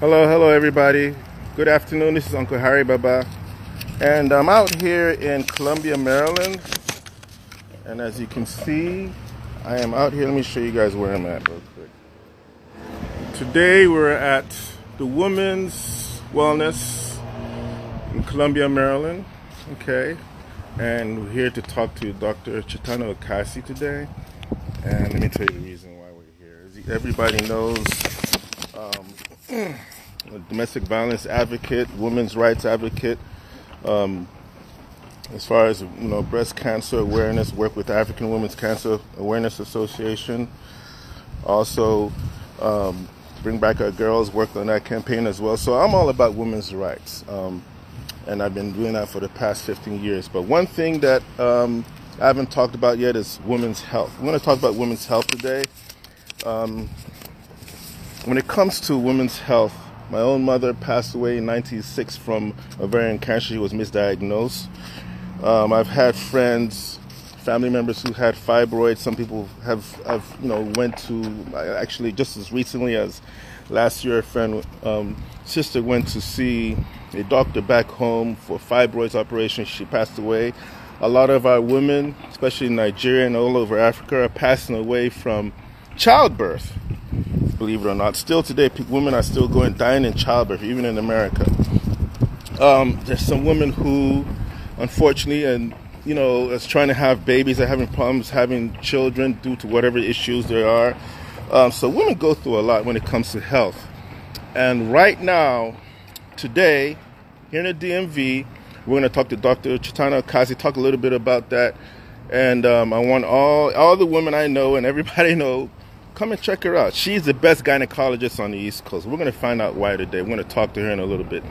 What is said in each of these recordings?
Hello everybody. Good afternoon. This is Uncle Harry Baba, and I'm out here in Columbia, Maryland. And as you can see, I am out here. Let me show you guys where I'm at real quick. Today we're at the Women's Wellness in Columbia, Maryland. Okay, and we're here to talk to Dr. Chetanna Okasi today. And let me tell you the reason why we're here. As everybody knows, a domestic violence advocate, women's rights advocate, as far as breast cancer awareness, work with African Women's Cancer Awareness Association. Also, Bring Back Our Girls, worked on that campaign as well. So I'm all about women's rights, and I've been doing that for the past 15 years. But one thing that I haven't talked about yet is women's health. I'm going to talk about women's health today. When it comes to women's health, my own mother passed away in 1996 from ovarian cancer. She was misdiagnosed. I've had friends, family members who had fibroids. Some people have went to, actually just as recently as last year, a friend, sister went to see a doctor back home for fibroids operation. She passed away. A lot of our women, especially in Nigeria and all over Africa, are passing away from childbirth. Believe it or not, still today, women are still dying in childbirth, even in America. There's some women who, unfortunately, is trying to have babies, are having problems having children due to whatever issues there are. So women go through a lot when it comes to health. And right now, today, here in the DMV, we're going to talk to Dr. Chetanna Okasi, talk a little bit about that. And I want all the women I know and everybody know, come and check her out. She's the best gynecologist on the East Coast. We're going to find out why today. We're going to talk to her in a little bit.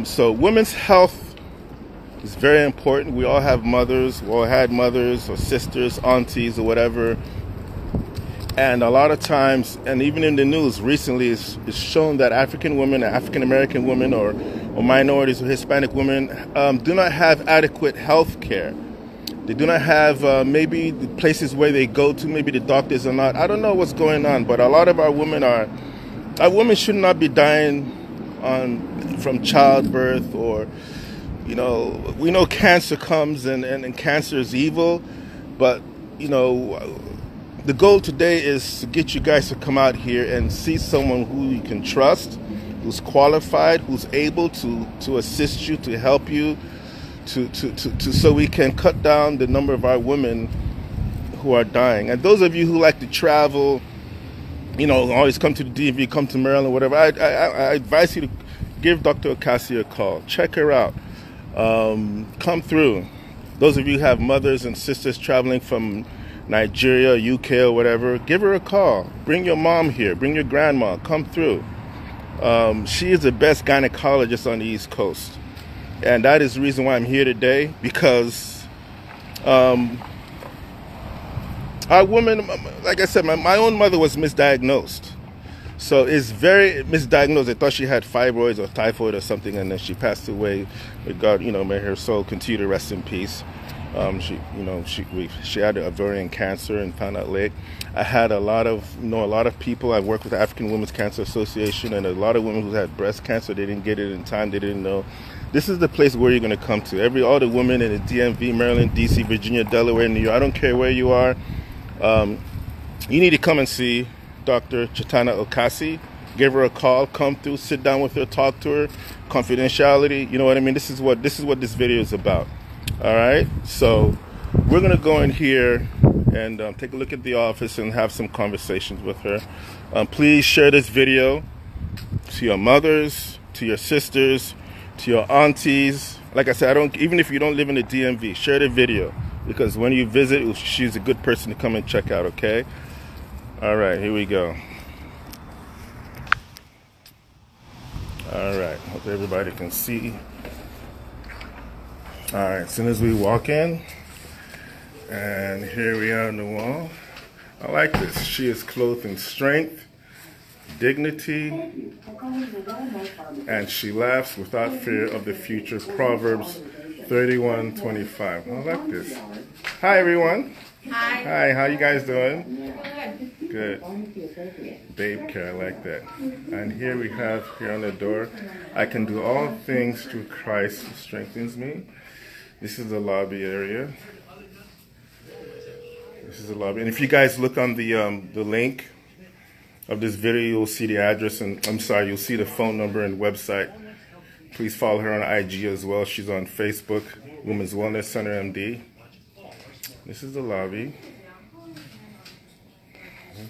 So women's health is very important. We all have mothers. We all had mothers or sisters, aunties or whatever. And a lot of times, and even in the news recently, it's shown that African women, African American women, or minorities or Hispanic women do not have adequate health care. They do not have maybe the places where they go to, maybe the doctors are not. I don't know what's going on, but a lot of our women should not be dying from childbirth, or, we know cancer comes and cancer is evil, but, the goal today is to get you guys to come out here and see someone who you can trust, who's qualified, who's able to assist you, to help you, so we can cut down the number of our women who are dying. And those of you who like to travel, always come to the DMV, come to Maryland, whatever, I advise you to give Dr. Okasi a call. Check her out. Come through. Those of you who have mothers and sisters traveling from Nigeria, UK, or whatever, give her a call. Bring your mom here. Bring your grandma. Come through. She is the best gynecologist on the East Coast. And that is the reason why I'm here today, because our woman, like I said, my own mother was misdiagnosed. So it's very misdiagnosed. They thought she had fibroids or typhoid or something, and then she passed away. But God, may her soul continue to rest in peace. She had ovarian cancer and found out late. I had a lot of people. I worked with the African Women's Cancer Association, and a lot of women who had breast cancer. They didn't get it in time. They didn't know. This is the place where you're going to come to. All the women in the DMV, Maryland, DC, Virginia, Delaware, New York. I don't care where you are. You need to come and see Dr. Chetanna Okasi. Give her a call. Come through. Sit down with her. Talk to her. Confidentiality. You know what I mean? This is what this video is about. All right. So we're going to go in here and take a look at the office and have some conversations with her. Please share this video to your mothers, to your sisters, to your aunties. Like I said, even if you don't live in the DMV, share the video, because when you visit, she's a good person to come and check out, okay? All right, here we go. All right, hope everybody can see. All right, as soon as we walk in, and here we are on the wall. I like this. She is clothed in strength, dignity, and she laughs without fear of the future. Proverbs 31:25. I like this. Hi, everyone. Hi. Hi, how you guys doing? Good. Good. Babe care, I like that. And here we have, here on the door, I can do all things through Christ who strengthens me. This is the lobby area. This is the lobby. And if you guys look on the link of this video, you'll see the address, and you'll see the phone number and website. Please follow her on IG as well. She's on Facebook, Women's Wellness Center MD. This is the lobby.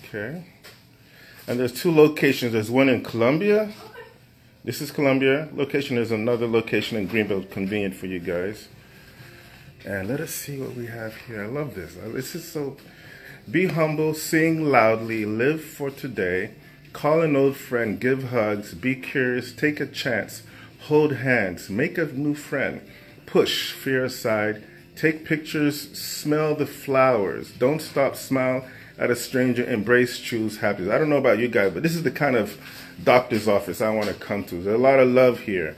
Okay. And there's 2 locations. There's one in Columbia. This is Columbia location. There's another location in Greenville, convenient for you guys. And let us see what we have here. I love this. This is so... Be humble, sing loudly, live for today, call an old friend, give hugs, be curious, take a chance, hold hands, make a new friend, push fear aside, take pictures, smell the flowers, don't stop, smile at a stranger, embrace, choose happiness. I don't know about you guys, but this is the kind of doctor's office I want to come to. There's a lot of love here.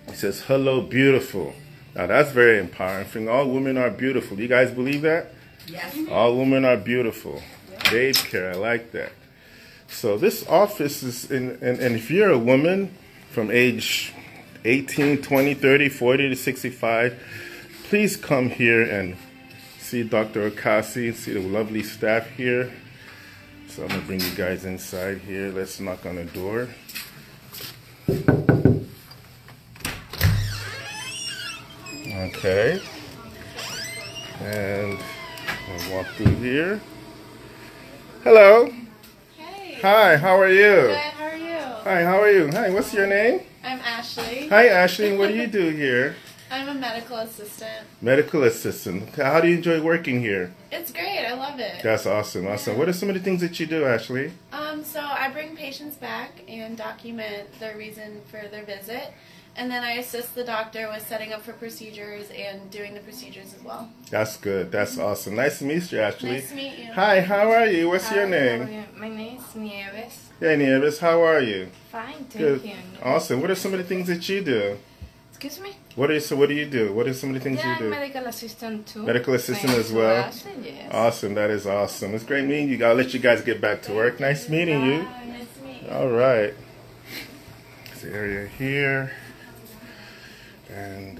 It says, hello, beautiful. Now that's very empowering. All women are beautiful. Do you guys believe that? Yes. All women are beautiful. Babe care, I like that. So this office is and if you're a woman from age 18, 20, 30, 40 to 65, please come here and see Dr. Okasi, see the lovely staff here. So I'm going to bring you guys inside here. Let's knock on the door. Okay. And I'll walk through here. Hello. Hey. Hi, how are you? Good, how are you? Hi, how are you? Hi, what's your name? I'm Ashley. Hi, Ashley. What do you do here? I'm a medical assistant. Medical assistant. How do you enjoy working here? It's great, I love it. That's awesome. Awesome. Yeah. What are some of the things that you do, Ashley? So I bring patients back and document their reason for their visit. And then I assist the doctor with setting up for procedures and doing the procedures as well. That's good. That's awesome. Nice to meet you, Ashley. Nice to meet you. Hi, how are you? What's your name? My name is Nieves. Yeah, Nieves. How are you? Fine, thank Good. you. Awesome. What are some of the things that you do? Excuse me? What do you do? What are some of the things Yeah, you do? I'm medical assistant too. Medical assistant Thanks as well? to Ashley, yes. Awesome. That is awesome. It's great meeting you. I'll let you guys get back to work. Nice meeting you. Bye, nice to meet you. All right. There's the area here. And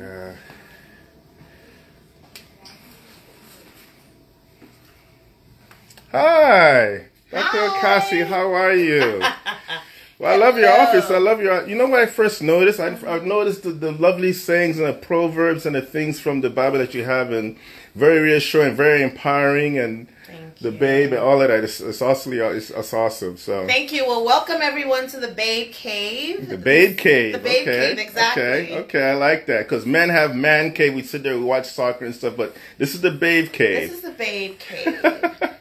hi, Dr. Okasi, how are you? Well, I love your office. I love your. You know what I first noticed? I've noticed the lovely sayings and the proverbs and the things from the Bible that you have, and very reassuring, very empowering, and the babe and all of that. It's awesome. So thank you. Well, welcome everyone to the Babe Cave. The Babe Cave. The Babe Cave, exactly. Okay, I like that, because men have man cave. We sit there, we watch soccer and stuff, but this is the Babe Cave. This is the Babe Cave.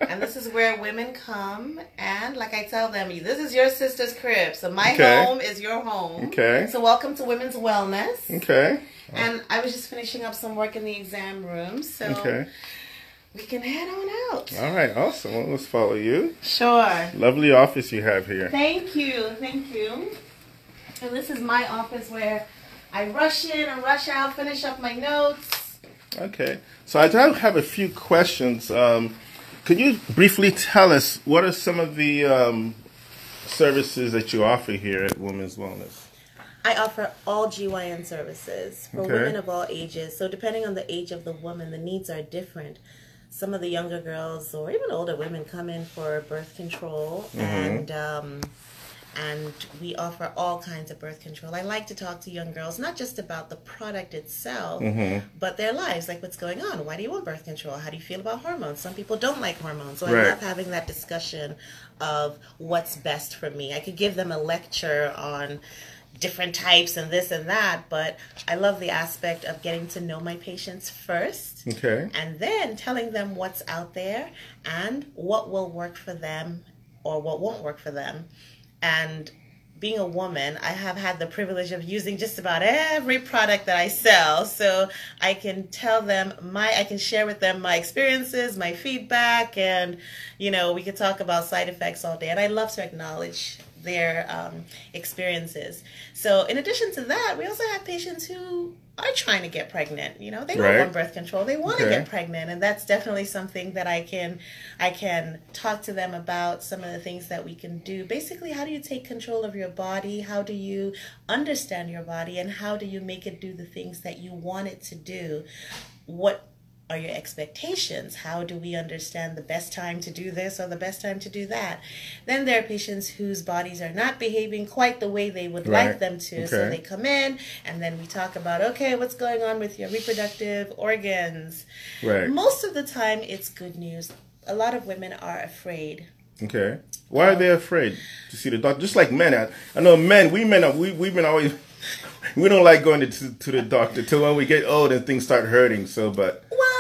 And this is where women come, and like I tell them, this is your sister's crib. So my home is your home. Okay. So welcome to Women's Wellness. Okay. And I was just finishing up some work in the exam room, so we can head on out. All right, awesome. Well, let's follow you. Sure. Lovely office you have here. Thank you. Thank you. And this is my office where I rush in and rush out, finish up my notes. Okay. So I do have a few questions. Could you briefly tell us what are some of the services that you offer here at Women's Wellness? I offer all GYN services for women of all ages. So depending on the age of the woman, the needs are different. Some of the younger girls or even older women come in for birth control, and we offer all kinds of birth control. I like to talk to young girls, not just about the product itself, but their lives, like what's going on. Why do you want birth control? How do you feel about hormones? Some people don't like hormones. So I love having that discussion of what's best for me. I could give them a lecture on different types and this and that, but I love the aspect of getting to know my patients first, and then telling them what's out there and what will work for them or what won't work for them. And being a woman, I have had the privilege of using just about every product that I sell, so I can tell them I can share with them my experiences, my feedback, and we could talk about side effects all day. And I love to acknowledge their experiences. So in addition to that, we also have patients who are trying to get pregnant. You know, they don't want birth control. They want to get pregnant. And that's definitely something that I can talk to them about, some of the things that we can do. Basically, how do you take control of your body? How do you understand your body? And how do you make it do the things that you want it to do? What are your expectations? How do we understand the best time to do this or the best time to do that? Then there are patients whose bodies are not behaving quite the way they would like them to. So they come in and then we talk about, okay, what's going on with your reproductive organs? Most of the time it's good news. A lot of women are afraid. Okay. Why are they afraid to see the doctor? Just like men. I know men, we've been always, we don't like going to the doctor till when we get old and things start hurting. So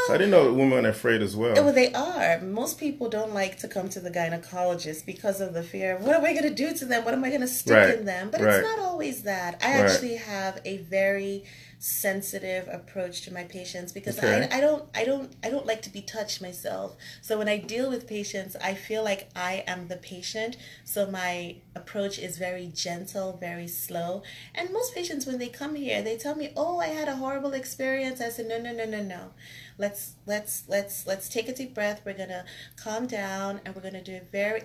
I didn't know women are afraid as well. Well, they are. Most people don't like to come to the gynecologist because of the fear of what am I going to do to them? What am I going to stick in them? But it's not always that. I actually have a very sensitive approach to my patients because I don't like to be touched myself. So when I deal with patients, I feel like I am the patient. So my approach is very gentle, very slow. And most patients, when they come here, they tell me, "Oh, I had a horrible experience." I said, "No. Let's take a deep breath. We're gonna calm down, and we're gonna do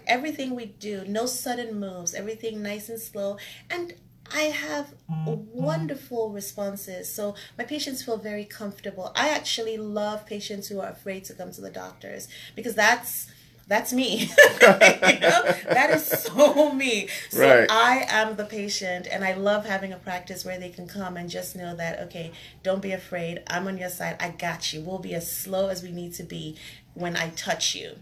everything we do. No sudden moves. Everything nice and slow." And I have wonderful responses. So my patients feel very comfortable. I actually love patients who are afraid to come to the doctors because that's me. You know? That is so me. So I am the patient, and I love having a practice where they can come and just know that, okay, don't be afraid. I'm on your side. I got you. We'll be as slow as we need to be when I touch you.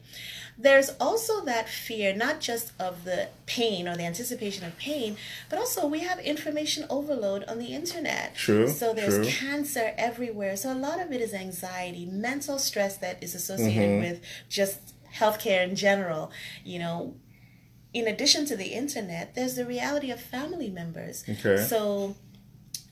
There's also that fear, not just of the pain or the anticipation of pain, but also we have information overload on the internet. So there's cancer everywhere. So a lot of it is anxiety, mental stress that is associated with just healthcare in general. You know, in addition to the internet, there's the reality of family members. So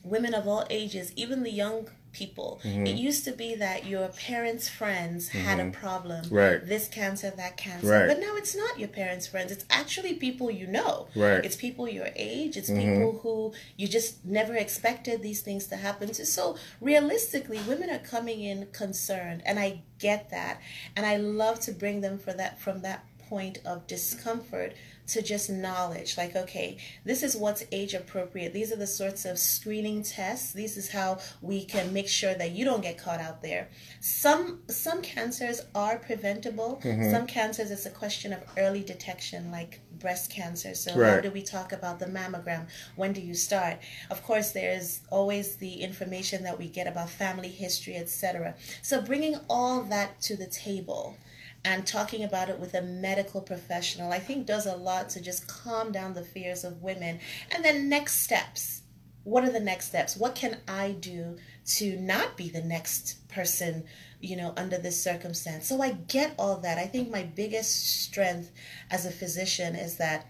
women of all ages, even the young people, it used to be that your parents' friends had a problem, this cancer, that cancer, but now it's not your parents' friends. It's actually people you know. It's people your age. It's people who you just never expected these things to happen to. So realistically, women are coming in concerned, and I get that, and I love to bring them from that point of discomfort to just knowledge, like, okay, this is what's age appropriate. These are the sorts of screening tests. This is how we can make sure that you don't get caught out there. Some cancers are preventable. Some cancers, it's a question of early detection, like breast cancer. So how do we talk about the mammogram? When do you start? Of course, there's always the information that we get about family history, etc. So bringing all that to the table and talking about it with a medical professional, I think does a lot to just calm down the fears of women. And then next steps. What are the next steps? What can I do to not be the next person, you know, under this circumstance? So I get all that. I think my biggest strength as a physician is that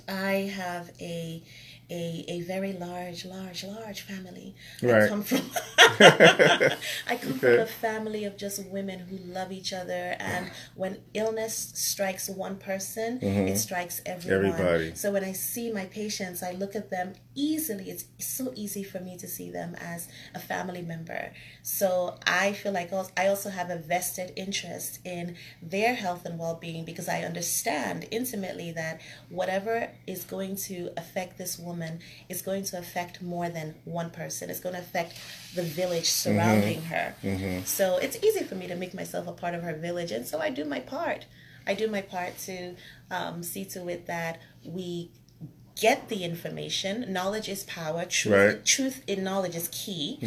I have a very large family. I come from from a family of just women who love each other, and when illness strikes one person, it strikes everyone. Everybody. So when I see my patients, I look at them easily. It's so easy for me to see them as a family member. So I feel like I also have a vested interest in their health and well-being, because I understand intimately that whatever is going to affect this woman is going to affect more than one person. It's going to affect the village surrounding her. So it's easy for me to make myself a part of her village, and so I do my part. I do my part to see to it that we get the information. Knowledge is power. Truth in knowledge is key.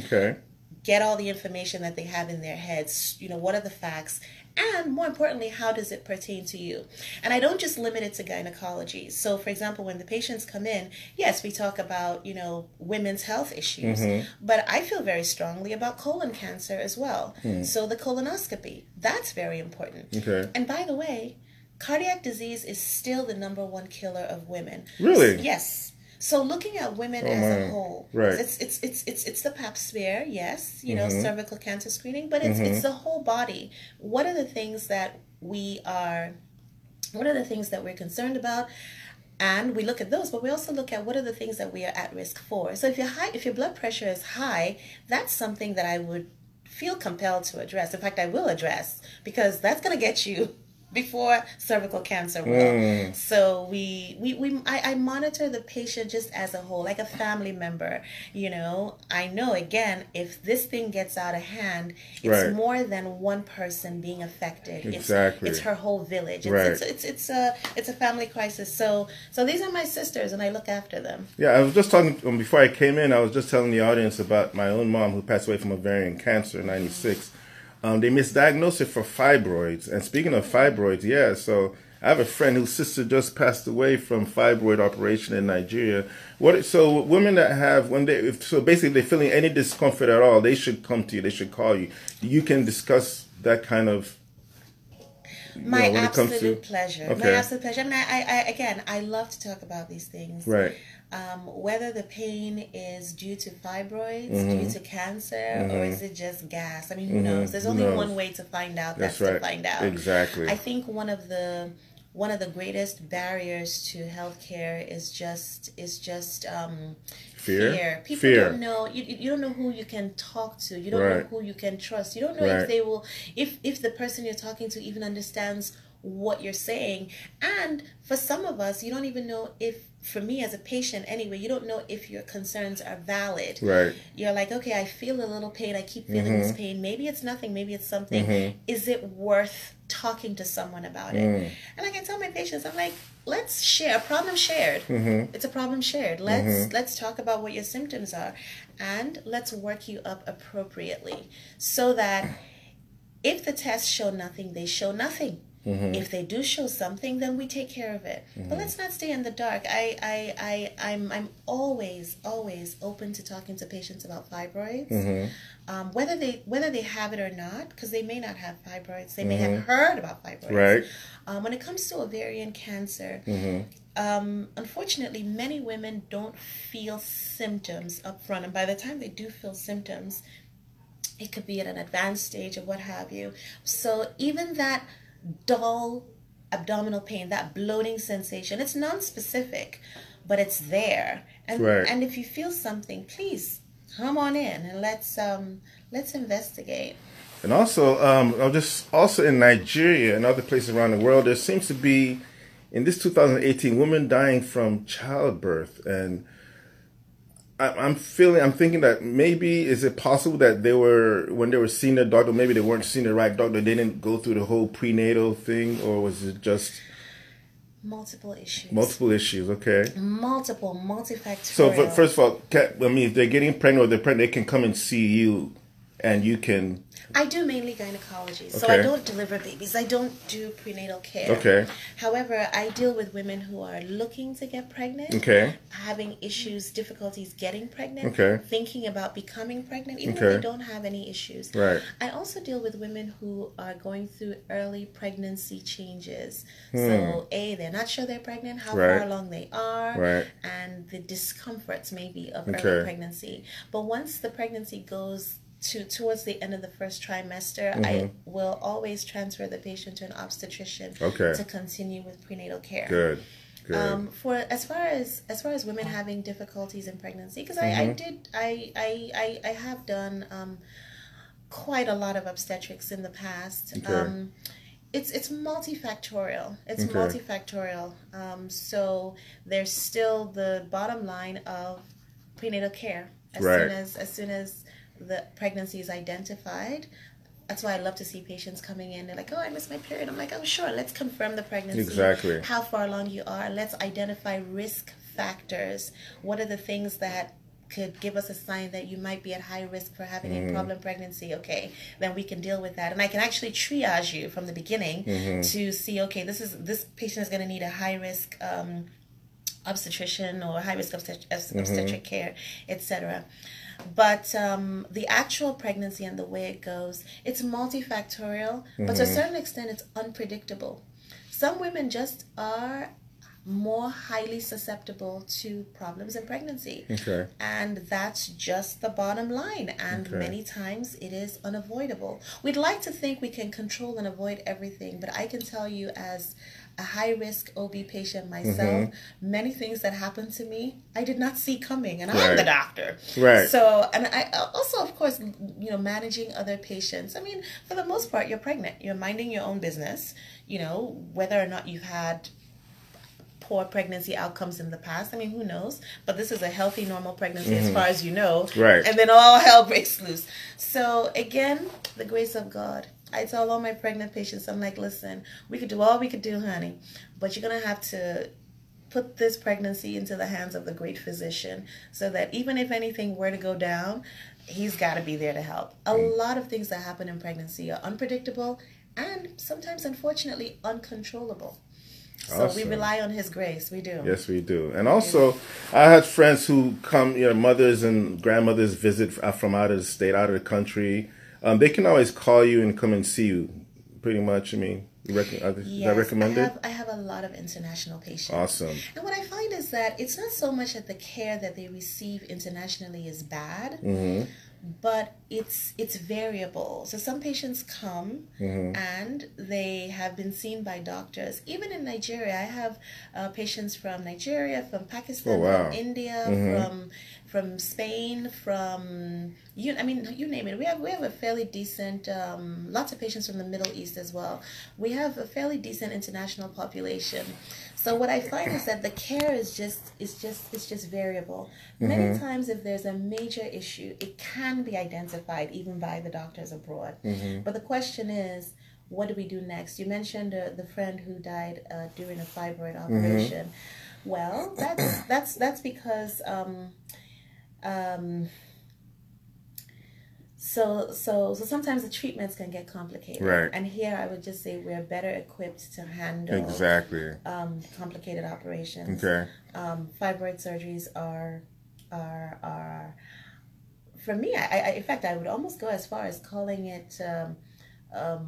Get all the information that they have in their heads. You know, what are the facts? And more importantly, how does it pertain to you? And I don't just limit it to gynecology. So, for example, when the patients come in, yes, we talk about, you know, women's health issues, but I feel very strongly about colon cancer as well. So the colonoscopy, that's very important. And by the way, cardiac disease is still the #1 killer of women. Really? Yes. So looking at women as a whole, it's the pap smear, yes, you know, cervical cancer screening, but it's the whole body. What are the things that we're concerned about? And we look at those, but we also look at what are the things that we are at risk for. So if your blood pressure is high, that's something that I would feel compelled to address. In fact, I will address, because that's going to get you before cervical cancer will. So I monitor the patient just as a whole, like a family member. You know, I know, again, if this thing gets out of hand, it's more than one person being affected. Exactly. It's her whole village. It's a family crisis. So these are my sisters, and I look after them. Yeah, I was just talking, before I came in, I was just telling the audience about my own mom who passed away from ovarian cancer in 96. They misdiagnosed it for fibroids. And speaking of fibroids, so I have a friend whose sister just passed away from fibroid operation in Nigeria. So women that have, so basically they're feeling any discomfort at all, they should come to you, they should call you. You can discuss that kind of, my absolute pleasure. Okay. My absolute pleasure. I mean, I love to talk about these things. Right. Whether the pain is due to fibroids, due to cancer, or is it just gas? I mean, who knows? There's only one way to find out. That's to find out. Exactly. I think one of the greatest barriers to healthcare is just fear. People don't know. You don't know who you can talk to. You don't know who you can trust. You don't know if they will, if the person you're talking to even understands what you're saying. And for some of us, you don't even know if, for me as a patient anyway, you don't know if your concerns are valid. Right. You're like, okay, I feel a little pain. I keep feeling this pain. Maybe it's nothing. Maybe it's something. Is it worth talking to someone about it? And I can tell my patients, I'm like, let's share a problem shared. It's a problem shared. Let's talk about what your symptoms are, and let's work you up appropriately, so that if the tests show nothing, they show nothing. If they do show something, then we take care of it. But let's not stay in the dark. I'm always open to talking to patients about fibroids, whether they have it or not, because they may not have fibroids. They may have heard about fibroids. Right. When it comes to ovarian cancer, unfortunately, many women don't feel symptoms up front, and by the time they do feel symptoms, it could be at an advanced stage or what have you. So even that dull abdominal pain, that bloating sensation, it's non-specific, but it's there. And if you feel something, please come on in and let's investigate. And also, also in Nigeria and other places around the world, there seems to be, in this 2018, women dying from childbirth. And I'm thinking that maybe, is it possible that when they were seeing their doctor, maybe they weren't seeing the right doctor, they didn't go through the whole prenatal thing, or was it just multiple issues? Multiple issues, okay. Multifactorial. So first of all, if they're getting pregnant or they're pregnant, they can come and see you, and you can. I do mainly gynecology, so I don't deliver babies. I don't do prenatal care. Okay. However, I deal with women who are looking to get pregnant, having issues, difficulties getting pregnant, thinking about becoming pregnant, even if they don't have any issues. Right. I also deal with women who are going through early pregnancy changes. So, they're not sure they're pregnant, how far along they are, and the discomforts maybe of early pregnancy. But once the pregnancy goes towards the end of the first trimester, I will always transfer the patient to an obstetrician to continue with prenatal care. Good. For as far as women having difficulties in pregnancy, because I have done quite a lot of obstetrics in the past. It's multifactorial. It's multifactorial. So there's still the bottom line of prenatal care. As soon as the pregnancy is identified. That's why I love to see patients coming in. They're like, oh, I missed my period. I'm like, oh, sure, let's confirm the pregnancy. Exactly. How far along you are. Let's identify risk factors. What are the things that could give us a sign that you might be at high risk for having a problem pregnancy? Okay, then we can deal with that. And I can actually triage you from the beginning to see, okay, this patient is going to need a high risk obstetrician or high risk obstetric care, etc. But the actual pregnancy and the way it goes, it's multifactorial, but to a certain extent, it's unpredictable. Some women just are more highly susceptible to problems in pregnancy. And that's just the bottom line. And many times it is unavoidable. We'd like to think we can control and avoid everything, but I can tell you as a high-risk OB patient myself. Many things that happened to me, I did not see coming, and I'm the doctor. Right. So, and I also, of course, you know, managing other patients. I mean, for the most part, you're pregnant. You're minding your own business, you know, whether or not you've had poor pregnancy outcomes in the past. I mean, who knows? But this is a healthy, normal pregnancy as far as you know. Right. And then all hell breaks loose. So again, the grace of God. I tell all my pregnant patients, I'm like, listen, we could do all we could do, honey, but you're going to have to put this pregnancy into the hands of the great physician so that even if anything were to go down, he's got to be there to help. A lot of things that happen in pregnancy are unpredictable and sometimes, unfortunately, uncontrollable. So we rely on his grace. We do. Yes, we do. And also, I had friends who come, you know, mothers and grandmothers visit from out of the state, out of the country. They can always call you and come and see you, pretty much. I mean, is that recommended? I have a lot of international patients. Awesome. And what I find is that it's not so much that the care that they receive internationally is bad, but it's variable. So some patients come and they have been seen by doctors. Even in Nigeria, I have patients from Nigeria, from Pakistan, from India, from Spain, from you name it. We have a fairly decent lots of patients from the Middle East as well. We have a fairly decent international population. So what I find is that the care is just variable. Many times, if there's a major issue, it can be identified even by the doctors abroad. But the question is, what do we do next? You mentioned the friend who died during a fibroid operation. Well, that's because so sometimes the treatments can get complicated. Right. And here I would just say we're better equipped to handle complicated operations. Okay. Fibroid surgeries are for me, in fact, I would almost go as far as calling it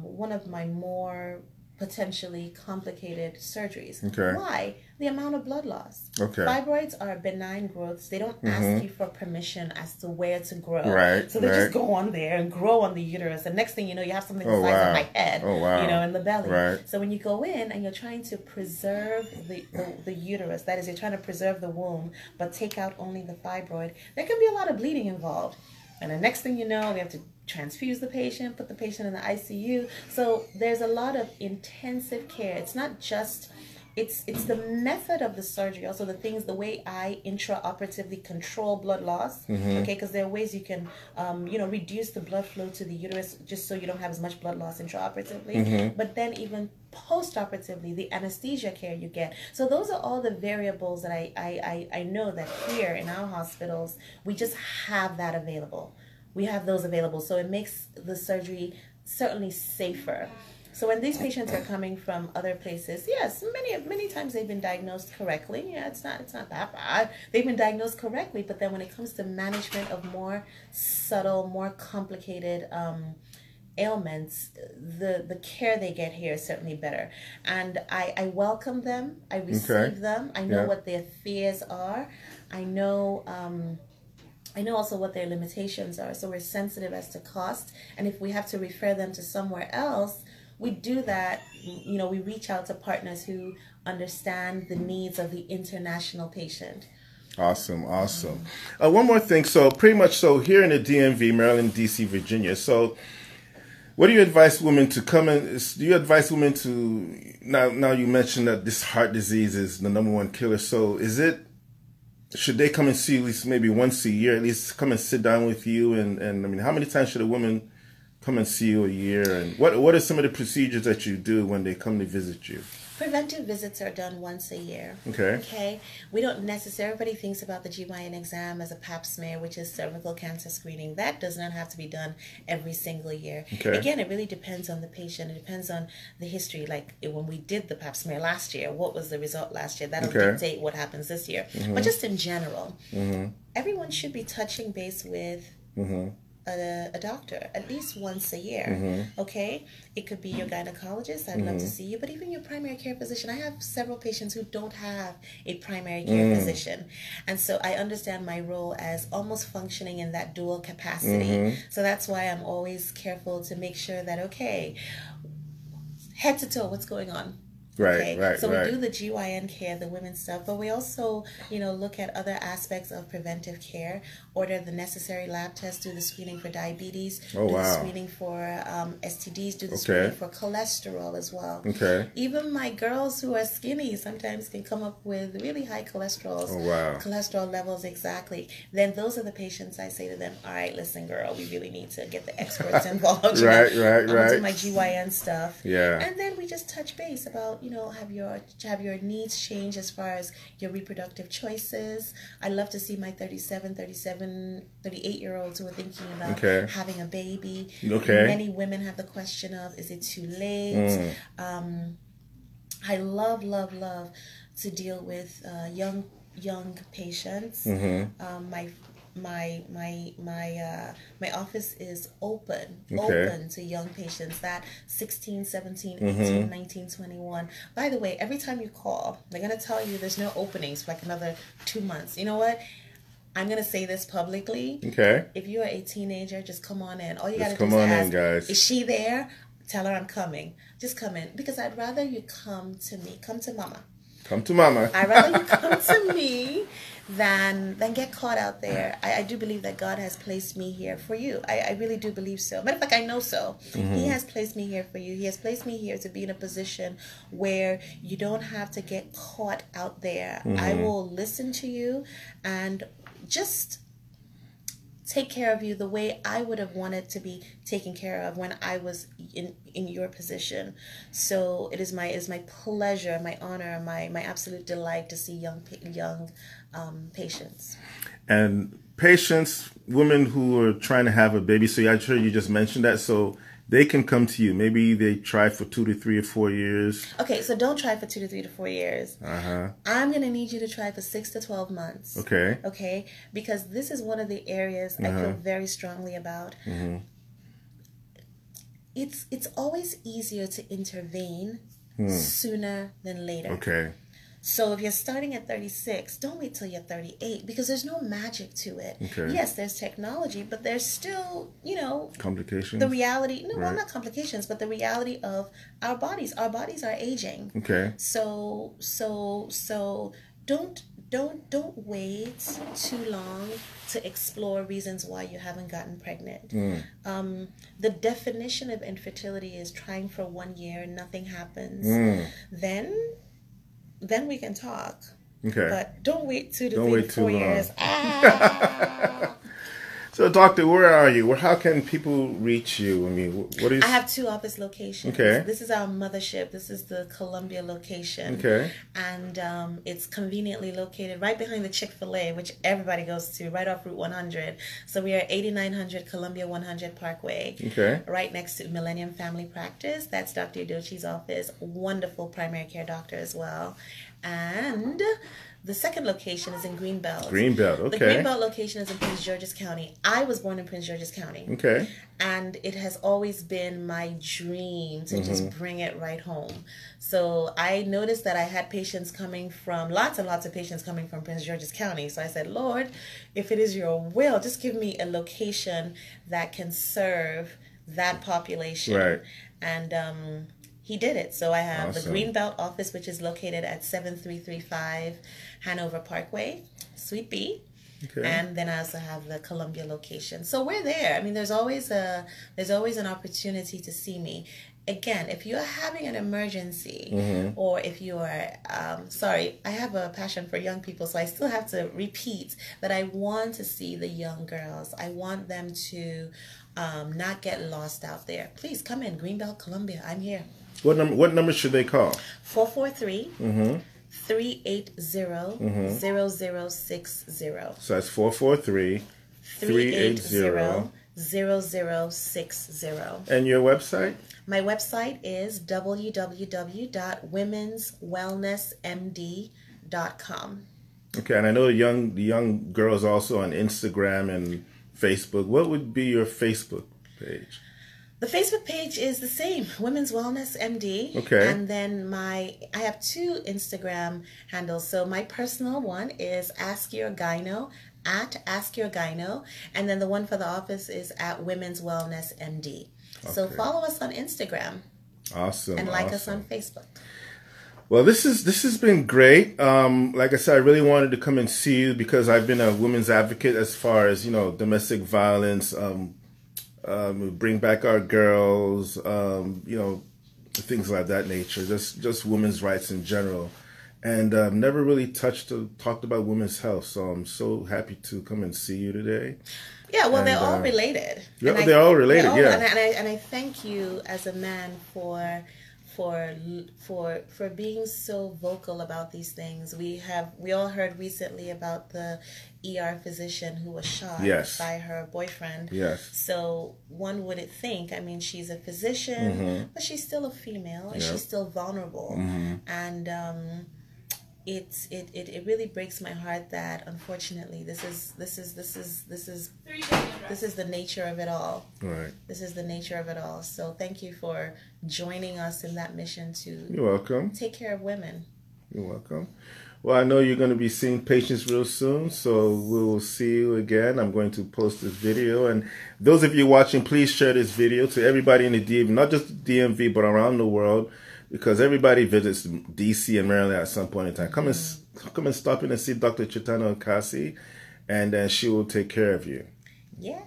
one of my more potentially complicated surgeries. Okay. Why? The amount of blood loss. Okay. Fibroids are benign growths. They don't ask you for permission as to where to grow. Right. So they just go on there and grow on the uterus. And next thing you know, you have something the size of my head, you know, in the belly. Right. So when you go in and you're trying to preserve the uterus, that is, you're trying to preserve the womb, but take out only the fibroid, there can be a lot of bleeding involved. And the next thing you know, we have to transfuse the patient, put the patient in the ICU. So there's a lot of intensive care. It's not just, it's the method of the surgery, also the way I intraoperatively control blood loss, okay, because there are ways you can, reduce the blood flow to the uterus just so you don't have as much blood loss intraoperatively, but then even post-operatively, the anesthesia care you get. So those are all the variables that I know that here in our hospitals, we just have that available. We have those available. So it makes the surgery certainly safer. So when these patients are coming from other places, yes, many times they've been diagnosed correctly. Yeah, it's not that bad. They've been diagnosed correctly, but then when it comes to management of more subtle, more complicated ailments, the care they get here is certainly better. And I welcome them. I receive them. I know what their fears are. I know also what their limitations are. So we're sensitive as to cost. And if we have to refer them to somewhere else, we do that. You know, we reach out to partners who understand the needs of the international patient. Awesome. One more thing. So pretty much, so here in the DMV, Maryland, DC, Virginia. So what do you advise women to come in? Do you advise women to, now you mentioned that this heart disease is the #1 killer. So should they come and see you at least maybe once a year, at least come and sit down with you? And I mean, how many times should a woman come and see you a year? And what are some of the procedures that you do when they come to visit you? Preventive visits are done once a year. Okay. We don't necessarily, everybody thinks about the GYN exam as a pap smear, which is cervical cancer screening. That does not have to be done every single year. Okay. Again, it really depends on the patient. It depends on the history. Like when we did the pap smear last year, what was the result last year? That'll dictate what happens this year. But just in general, everyone should be touching base with a doctor at least once a year. Okay, it could be your gynecologist. I'd love to see you, but even your primary care physician. I have several patients who don't have a primary care physician, and so I understand my role as almost functioning in that dual capacity. So that's why I'm always careful to make sure that, okay, head to toe, what's going on? Right, right, so right. we do the GYN care, the women's stuff, but we also, look at other aspects of preventive care, order the necessary lab tests, do the screening for diabetes, Oh, do wow. the screening for STDs, do the screening for cholesterol as well. Okay. Even my girls who are skinny sometimes can come up with really high cholesterol. Oh, wow. Cholesterol levels, exactly. Then those are the patients I say to them, all right, listen, girl, we really need to get the experts involved. Right. Do my GYN stuff. Yeah. And then we just touch base about, have your needs changed as far as your reproductive choices. I love to see my 38-year-olds who are thinking about having a baby. Okay. Many women have the question of, is it too late? I love to deal with young patients. My office is open to young patients, that 16, 17, 18, 19, 21. By the way, every time you call, they're going to tell you there's no openings for like another 2 months. You know what? I'm going to say this publicly. Okay. If you are a teenager, just come on in. All you got to do come is on ask, in, guys. is she there? Tell her I'm coming. Just come in. Because I'd rather you come to me. Come to mama. Come to mama. I'd rather you come to me than get caught out there. I do believe that God has placed me here for you. I really do believe so. Matter of fact, I know so. He has placed me here for you. He has placed me here to be in a position where you don't have to get caught out there. I will listen to you and just take care of you the way I would have wanted to be taken care of when I was in your position. So it is my pleasure, my honor, my absolute delight to see young patients. And patients, women who are trying to have a baby. So I'm sure you just mentioned that. So they can come to you. Maybe they try for 2 to 3 or 4 years. Okay, so don't try for 2 to 3 to 4 years. I'm going to need you to try for 6 to 12 months. Okay. Okay, because this is one of the areas I feel very strongly about. It's always easier to intervene sooner than later. Okay. So if you're starting at 36, don't wait till you're 38 because there's no magic to it. Okay. Yes, there's technology, but there's still, complications. The reality, well, not complications, but the reality of our bodies. Our bodies are aging. Okay. So don't wait too long to explore reasons why you haven't gotten pregnant. The definition of infertility is trying for 1 year and nothing happens. Then we can talk. Okay. But don't wait 2 to 3 to 4 years. So, doctor, where are you? How can people reach you? I mean, what is? I have 2 office locations. Okay. This is our mothership. This is the Columbia location. Okay. And it's conveniently located right behind the Chick-fil-A, which everybody goes to, right off Route 100. So we are 8900 Columbia 100 Parkway. Okay. Right next to Millennium Family Practice. That's Dr. Udochi's office. Wonderful primary care doctor as well. And the second location is in Greenbelt. Greenbelt, okay. The Greenbelt location is in Prince George's County. I was born in Prince George's County. Okay. And it has always been my dream to just bring it right home. So I noticed that I had patients coming from, lots and lots of patients coming from Prince George's County. So I said, Lord, if it is your will, just give me a location that can serve that population. Right. And he did it. So I have Awesome. the Greenbelt office, which is located at 7335 Hanover Parkway, Suite B. Okay. And then I also have the Columbia location. So we're there. I mean, there's always an opportunity to see me. Again, if you're having an emergency or if you are, I have a passion for young people, so I still have to repeat that I want to see the young girls. I want them to not get lost out there. Please come in, Greenbelt, Columbia. I'm here. What number should they call? 443 380-0060. So that's 443 380 0060. And your website? My website is www.womenswellnessmd.com. Okay, and I know the young girls also on Instagram and Facebook. What would be your Facebook page? The Facebook page is the same, Women's Wellness MD. Okay. And then I have 2 Instagram handles. So my personal one is Ask Your Gyno, at Ask Your Gyno. And then the one for the office is at Women's Wellness MD. So Okay. follow us on Instagram. Awesome. And like us on Facebook. Well, this has been great. Like I said, I really wanted to come and see you because I've been a women's advocate as far as, domestic violence, bring back our girls, things like that nature, just women's rights in general. And never really talked about women's health. So I'm so happy to come and see you today. Yeah, well, they're all related. Yeah, they're all related, yeah. And I thank you as a man for being so vocal about these things. We all heard recently about the ER physician who was shot by her boyfriend. Yes. So one wouldn't think, I mean, she's a physician, but she's still a female and she's still vulnerable. And it really breaks my heart that unfortunately this is the nature of it all. Right. This is the nature of it all. So thank you for joining us in that mission to You're welcome. Take care of women. You're welcome. Well, I know you're going to be seeing patients real soon, so we'll see you again. I'm going to post this video, and those of you watching, please share this video to everybody in the DMV, not just DMV, but around the world, because everybody visits DC and Maryland at some point in time. Come and stop in and see Dr. Chetanna Okasi, and then she will take care of you. Yes.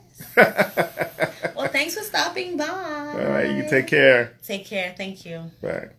Well, thanks for stopping by. All right, you take care. Take care. Thank you. Bye.